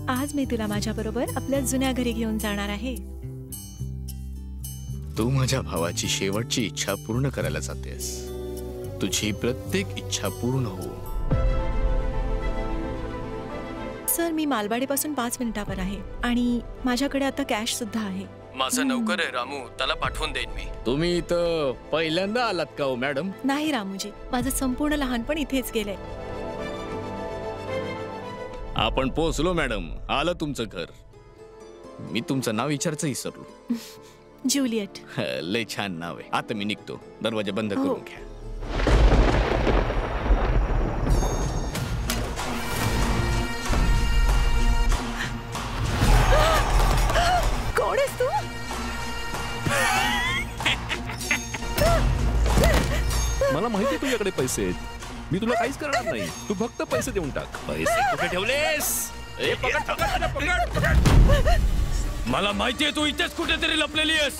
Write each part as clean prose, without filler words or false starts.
आज मी तुला माझ्याबरोबर आपल्या जुन्या घरी घेऊन जाणार आहे. तू माझ्या भावाची शेवटची इच्छा पूर्ण करायला जातेस. तुझी प्रत्येक इच्छा पूर्ण हो. सर, मी मालवाडीपासून 5 मिनिटावर आहे आणि माझ्याकडे आता कॅश सुद्धा आहे. माझा नौकर आहे रामू, त्याला पाठवून देईन मी. तुम्ही इथं पहिल्यांदा आलात का हो मॅडम? नाही रामूजी, माझं संपूर्ण लहानपण इथेच गेलंय. आपण पोहोचलो मॅडम. आलं तुमचं घर. मी तुमचं नाव विचारायचं विसरलो. ज्युलियट. लय छान नाव आहे. आता मी निघतो. दरवाजा बंद करून घ्या. कोण आहेस तू? मला माहिती आहे तुझ्याकडे पैसे आहेत. मी तुला काहीच करणार नाही. तू फक्त पैसे देऊन टाक. पैसे कुठे ठेवलेस? मला माहितीये तू इथेच कुठेतरी लपलेली आहेस.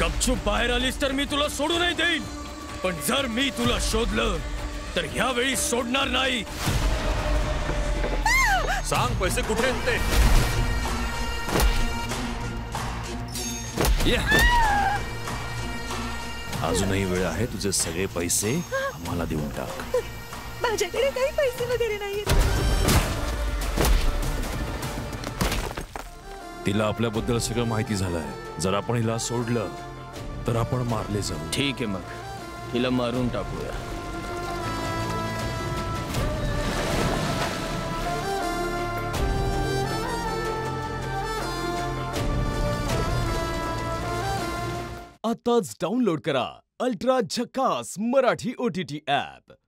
गपचूप बाहेर आलीस तर मी तुला सोडू नाही देईन. पण जर मी तुला शोधलं तर ह्यावेळी सोडणार नाही. सांग पैसे कुठे आहेत ते? अजूनही वेळ आहे. तुझे सगळे पैसे आम्हाला देऊन टाक. माझ्याकडे काही पैसे वगैरे नाहीत. तिला आपल्याबद्दल सगळं माहिती झालंय. जर आपण हिला सोडलं तर आपण मारले जाऊ. ठीक आहे, मग तिला मारून टाकूया. आताच डाउनलोड करा अल्ट्रा झकास मराठी OTT ॲप.